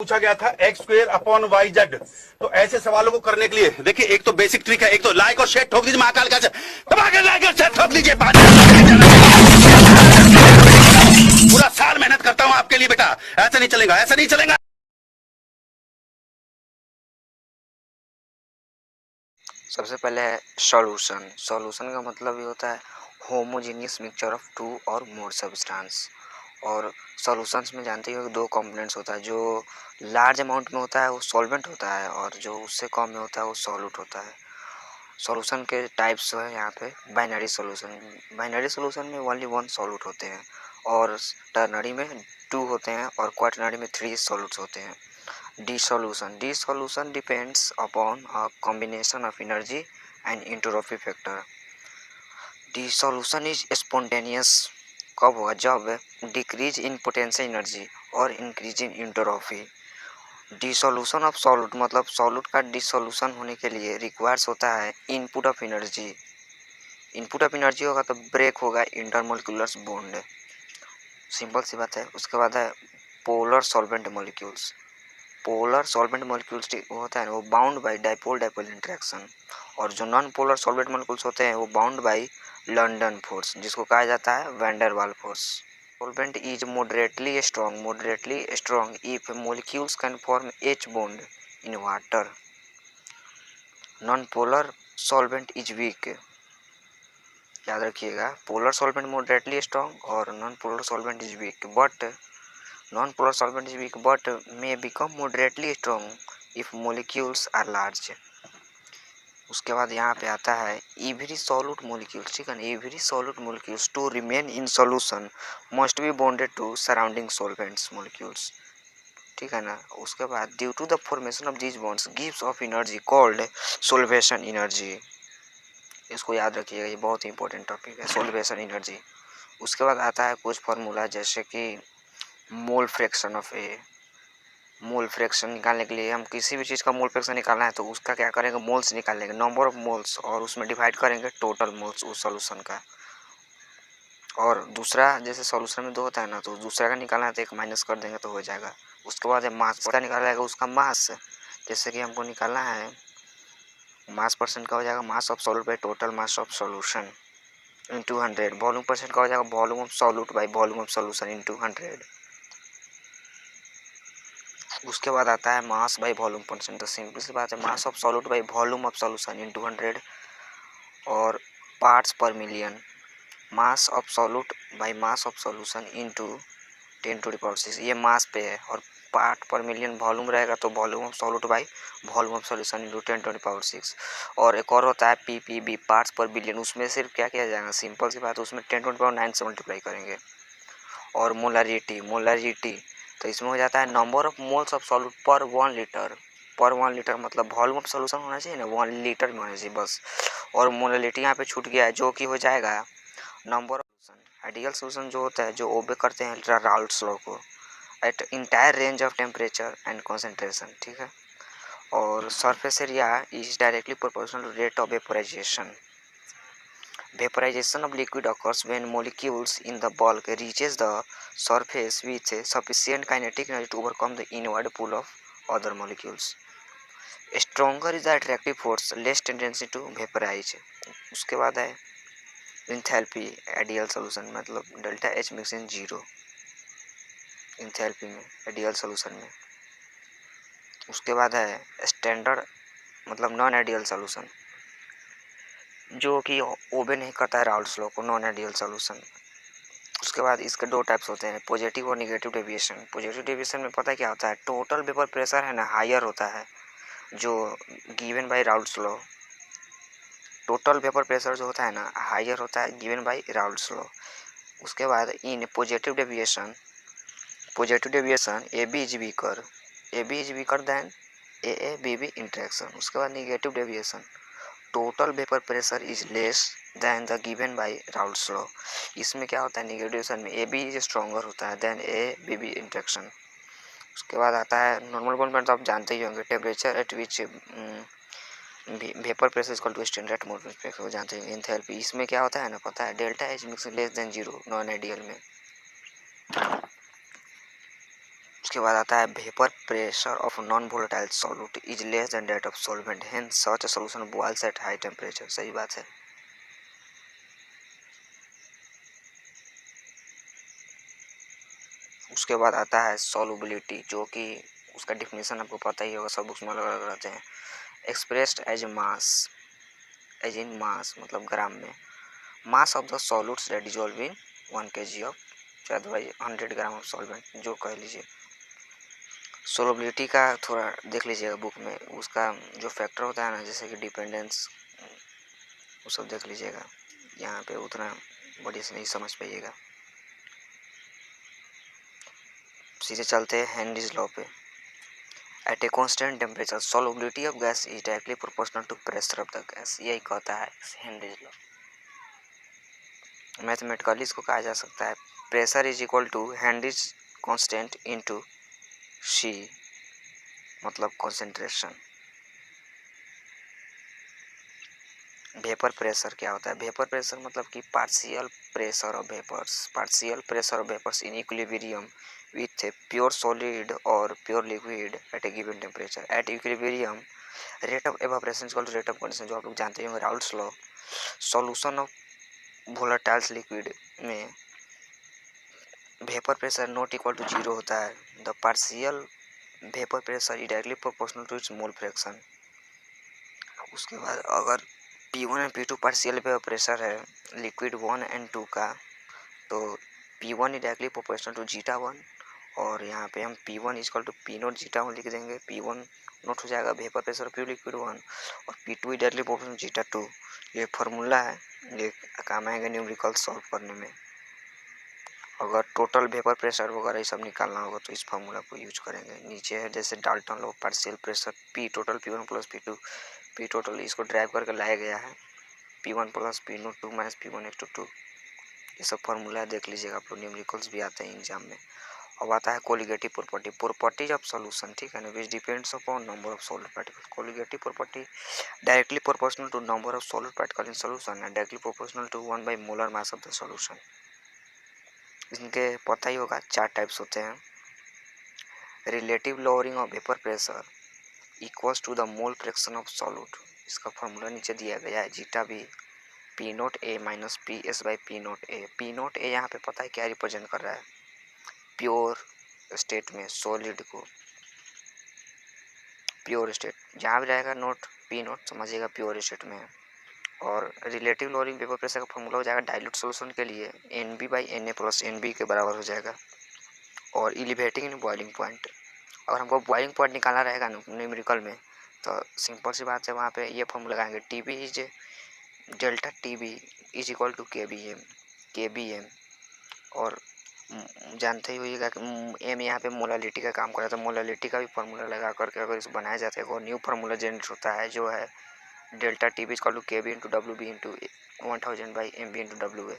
पूछा गया था X square upon Y Z. तो ऐसे सवालों को करने के लिए देखिए, एक तो बेसिक ट्रिक है, एक तो लाइक और शेयर ठोक दीजिए महाकाल का, दबा के लाइक और शेयर ठोक दीजिए। पूरा साल मेहनत करता हूं आपके लिए बेटा, ऐसा नहीं चलेगा, ऐसा नहीं चलेगा। सबसे पहले है सॉल्यूशन। सॉल्यूशन का मतलब ये होता है होमोजेनियस मिक्सचर ऑफ टू और मोर सब्सटेंस। और सॉल्यूशंस में जानते हो कि दो कंपोनेंट्स होता है, जो लार्ज अमाउंट में होता है वो सॉल्वेंट होता है, और जो उससे कम में होता है वो सॉल्यूट होता है। सॉल्यूशन के टाइप्स है यहाँ पे बाइनरी सॉल्यूशन। बाइनरी सॉल्यूशन में ओनली वन सॉल्यूट होते हैं, और टर्नरी में टू होते हैं, और क्वाटरनरी में थ्री सॉल्यूट्स होते हैं। Dissolution. Dissolution depends upon a combination of energy and entropy factor. Dissolution is spontaneous कब होगा? जब डिक्रीज इन पोटेंशियल एनर्जी और increase in entropy. Dissolution of solute मतलब सॉल्यूट का डिसोल्यूशन होने के लिए रिक्वायर्स होता है input of energy. Input of energy होगा तो ब्रेक होगा इंटरमोलिकुलर बॉन्ड, सिंपल सी बात है। उसके बाद है polar solvent molecules. Polar solvent molecules होता है वो bound by dipole dipole interaction, और जो नॉन पोलर सॉल्वेंट मॉलिक्यूल्स होते हैं वो बाउंड बाय लंडन फोर्स, जिसको कहा जाता है वैंडर वाल force. Solvent is moderately strong if molecules can form H bond in water. Non polar solvent is weak. याद रखिएगा, पोलर सॉल्वेंट moderately strong और non polar solvent is weak, but non-polar solvent is weak but may become moderately strong if molecules are large. उसके बाद यहाँ पे आता है every solute molecules, ठीक है ना। every solute molecules to remain in solution must be bonded to surrounding solvents molecules, ठीक है ना। उसके बाद due to the formation of these bonds gives off energy called solvation energy। इसको याद रखिएगा, ये बहुत इंपॉर्टेंट टॉपिक है, सोल्वेशन एनर्जी। उसके बाद आता है कुछ फार्मूला, जैसे कि मोल fraction of A. Mole fraction निकालने के लिए हम किसी भी चीज़ का मोल फ्रैक्शन निकालना है तो उसका क्या करेंगे, मोल्स निकालेंगे, नंबर ऑफ मोल्स, और उसमें डिवाइड करेंगे टोटल मोल्स उस सॉल्यूशन का। और दूसरा जैसे सॉल्यूशन में दो होता है ना, तो दूसरा का निकालना है तो एक माइनस कर देंगे तो हो जाएगा। उसके बाद मास का निकाला जाएगा, उसका मास, जैसे कि हमको निकालना है मास परसेंट का हो जाएगा मास of solute by total mass of solution into 100। Volume percent का हो जाएगा volume of solute by volume of solution into 100। उसके बाद आता है मास बाई वॉल्यूम परसेंट। तो सिंपल सी बात है, मास of solute by volume of solution into 100, और पार्ट्स पर million. Mass of solute by mass of solution into 10⁶, ये मास पे है, और पार्ट पर मिलियन वॉल्यूम रहेगा तो volume of solute by volume of solution into 10⁶। और एक और होता है PPB, पार्ट्स पर बिलियन, उसमें सिर्फ क्या किया जाएगा, सिंपल सी बात है, उसमें 10⁹ से मल्टीप्लाई करेंगे। और मोलारिटी तो इसमें हो जाता है number of moles of solute पर 1 लीटर। पर 1 लीटर मतलब वॉल्यूम ऑफ सॉल्यूशन होना चाहिए ना, 1 लीटर में होना चाहिए बस। और मोलारिटी यहाँ पे छूट गया है, जो कि हो जाएगा number of solution. Ideal solution जो होता है, जो ओबे करते हैं राउल्ट्स लॉ को, at entire range of temperature and concentration, ठीक है। और surface area is directly proportional to rate of vaporisation. Vaporization of liquid occurs when molecules in the bulk reaches the surface with sufficient kinetic energy to overcome the inward pull of other molecules. Stronger is the attractive force, less tendency to vaporize. उसके बाद है enthalpy ideal solution, मतलब delta H mix in zero enthalpy में ideal solution में। उसके बाद है standard मतलब नॉन आइडियल सॉल्यूशन, जो कि ओबे नहीं करता है राउल्ट्स लॉ को, नॉन आइडियल सॉल्यूशन। उसके बाद इसके दो टाइप्स होते हैं, पॉजिटिव और नेगेटिव डेविएशन। पॉजिटिव डेविएशन में पता क्या होता है, टोटल वेपर प्रेशर है ना हायर होता है, जो given by Raoult's law. Total vapour pressure जो होता है ना हायर होता है गिवन बाय राउल्ट्स लॉ। उसके बाद in positive deviation A B is weaker than A B B interaction. उसके बाद negative deviation, total vapour pressure is less than the given by Raoult's law. इसमें क्या होता है, नेगेटिव में ए बी इज स्ट्रॉन्गर होता है than A B B interaction. उसके बाद आता है नॉर्मल बोलमेंट, तो आप जानते ही होंगे, temperature at which vapour pressure equal to standard atmosphere, जानते हैं। एंथैल्पी इसमें क्या होता है ना, पता है, delta H mix less than zero non ideal में। उसके बाद आता है vapour pressure of non volatile solute is less than that of solvent, hence such a solution boils at high temperature. सही बात है। उसके बाद आता है सॉल्युबिलिटी, जो कि उसका डिफिनेशन आपको पता ही होगा, सब बुक्स में अलग अलग रहते हैं। Expressed as mass, as in mass मतलब ग्राम में, mass of the solutes that dissolve in 1 kg ऑफ शायद भाई 100 ग्राम ऑफ सॉल्वेंट, जो कह लीजिए। सोलबिलिटी का थोड़ा देख लीजिएगा बुक में, उसका जो फैक्टर होता है ना, जैसे कि डिपेंडेंस, वो सब देख लीजिएगा, यहाँ पे उतना बढ़िया से नहीं समझ पाइएगा। सीधे चलते हैं हेनरीज लॉ पे। At a constant temperature solubility of gas is directly proportional to pressure of the gas, यही कहता है हेनरीज लॉ। मैथमेटिकली इसको कहा जा सकता है pressure is equal to Henry's constant into C, मतलब कॉन्सेंट्रेशन। वेपर प्रेशर क्या होता है? वेपर प्रेशर मतलब कि partial pressure of vapours in equilibrium with pure solid और pure liquid at a given temperature. At equilibrium rate of evaporation equal to rate of condensation, जो आप लोग जानते होंगे Raoult's law. Solution of volatiles liquid में vapour pressure not equal to 0 होता है। The partial vapour pressure is directly proportional to its mole fraction. उसके बाद अगर P1 and P2 partial vapour pressure है लिक्विड 1 एंड 2 का, तो P1 is directly proportional to zeta 1, और यहाँ पे हम P1 equal to P nought zeta 1 लिख देंगे। P1 नोट हो जाएगा वेपर प्रेशर ऑफ लिक्विड 1, और P2 is directly proportional to zeta 2। ये फार्मूला है, ये काम आएगा न्यूमेरिकल सॉल्व करने में। अगर टोटल वेपर प्रेशर वगैरह ये सब निकालना होगा तो इस फार्मूला को यूज करेंगे। नीचे है जैसे Dalton law, partial pressure P total P1 plus P2, P total इसको ड्राइव करके लाया गया है P1 plus P nought 2 minus P1 X two 2। ये सब फार्मूला देख लीजिएगा आप लोग, न्यूमेरिकल्स भी आते हैं एग्जाम में। अब आता है colligative property, properties of solution, ठीक है ना, which depends upon number of solute particle. Colligative property directly proportional to number of solute particle in solution and directly proportional to 1 by molar mass of the solution. इनके पता ही होगा 4 types होते हैं। Relative lowering of vapour pressure equals to the mole fraction of solute, इसका formula नीचे दिया गया है, जीटा भी P nought A minus P S by P nought A. P nought A यहाँ पे पता है क्या रिप्रेजेंट कर रहा है? प्योर स्टेट में सॉलिड को, प्योर स्टेट जहाँ भी रहेगा नोट पी नोट समझिएगा प्योर स्टेट में है। और रिलेटिव लोअरिंग वेपर प्रेशर का फॉर्मूला हो जाएगा डाइल्यूट सॉल्यूशन के लिए N B by N A plus N B के बराबर हो जाएगा। और एलिवेटिंग इन बॉइलिंग पॉइंट, अगर हमको बॉइलिंग पॉइंट निकालना रहेगा न्यूमेरिकल में, तो सिंपल सी बात है, वहाँ पे ये फॉर्मूला लगाएंगे T B is delta T B is equal to K B M. और जानते ही होइएगा कि एम यहाँ पे मोलालिटी का काम कर रहा है, तो मोलालिटी का भी फार्मूला लगा करके अगर इसको बनाया जाता है, और न्यू फार्मूला जनरेट होता है जो है delta T B equal to K B into W B into 1000 by M B into W A.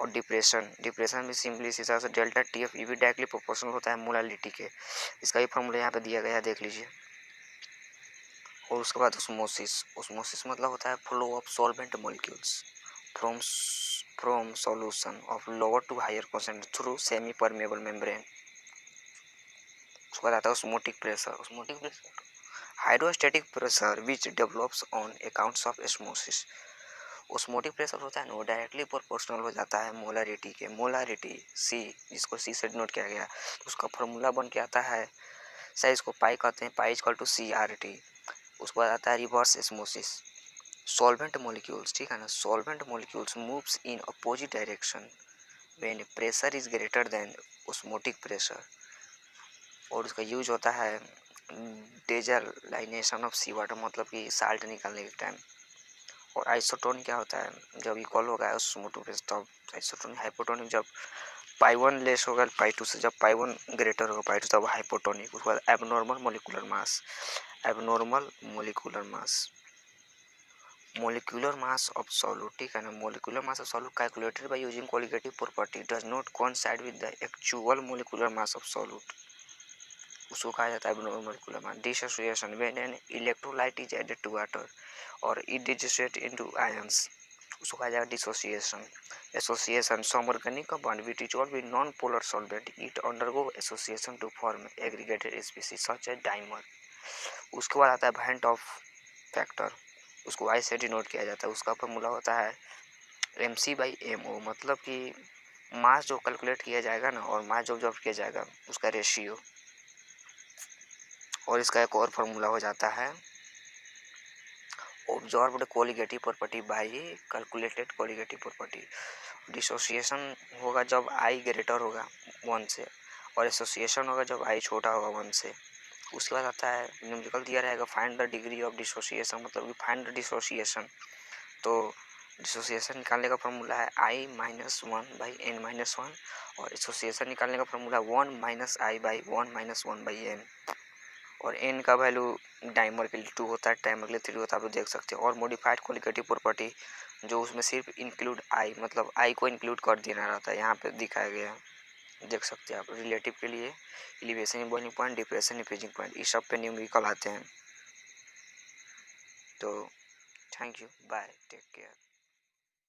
और डिप्रेशन में सिंपली इसी तरह से डेल्टा टी एफ ई भी डायरेक्टली प्रोपोर्शनल होता है मोलालिटी के, इसका भी फार्मूला यहाँ पे दिया गया है, देख लीजिए। और उसके बाद ओस्मोसिस मतलब होता है flow of solvent molecules from solution of lower to higher concentration through semi permeable membrane. उसके बाद आता है osmotic pressure hydrostatic pressure which develops on accounts of osmosis। Osmotic pressure होता है ना, वो डायरेक्टली प्रोपोर्शनल हो जाता है मोलारिटी के, मोलारिटी सी, जिसको सी से डिनोट किया गया, तो उसका फॉर्मूला बन के आता है, शायद इसको पाई कहते हैं, pi equal to C R T. उसके बाद आता है रिवर्स osmosis, सॉल्वेंट मॉलिक्यूल्स, ठीक है ना, solvent molecules moves in opposite direction when pressure is greater than osmotic pressure. और उसका यूज होता है डेजलाइनेशन ऑफ सी वाटर, मतलब कि साल्ट निकालने के टाइम। और आइसोटोन क्या होता है? जब इक्वल होगा ओस्मोटिक प्रेशर, तब आइसोटोनिक हाइपोटोनिक, जब पाई 1 लेस होगा पाई 2 से, जब पाई 1 ग्रेटर होगा पाई 2 तब हाइपोटोनिक। उसके बाद abnormal molecular mass of solute, ठीक है ना, molecular mass of solute calculated by using colligative property does not coincide with the actual molecular mass of solute, उसको कहा जाता है abnormal molecular mass. Dissociation when an electrolyte is added to water और it dissociate into ions, उसको कहा जाएगा dissociation. Association, some organic compound which dissolve in non polar solvent it undergo association to form aggregated species such A dimer. उसके बाद आता है भांट of factor, उसको Y से डिनोट किया जाता है। उसका फॉर्मूला होता है MC/MO, मतलब कि मास जो कैलकुलेट किया जाएगा ना और मास जो ऑब्जर्व किया जाएगा उसका रेशियो। और इसका एक और फार्मूला हो जाता है observed colligative property bye calculated colligative property. Dissociation होगा जब आई ग्रेटर होगा 1 से, और एसोसिएशन होगा जब आई छोटा होगा 1 से। उसके बाद आता है न्यूमेरिकल दिया रहेगा find the degree of dissociation, मतलब कि फाइंड द डिसोसिएशन। तो डिसोसिएशन निकालने का फार्मूला है I-1/n-1, और एसोसिएशन निकालने का फार्मूला 1-I/1-1/n, और n का वैल्यू डाइमर के लिए 2 होता है, टाइमर के लिए 3 होता है, आप लोग देख सकते हैं। और मॉडिफाइड कोलिगेटिव प्रॉपर्टी जो उसमें सिर्फ इंक्लूड आई, मतलब आई को इंक्लूड कर देना रहता है, यहाँ पे दिखाया गया है, देख सकते हैं आप। रिलेटिव के लिए elevation in boiling point, depression in freezing point, इस सब पे न्यूमेरिकल आते हैं। तो thank you, bye, take care.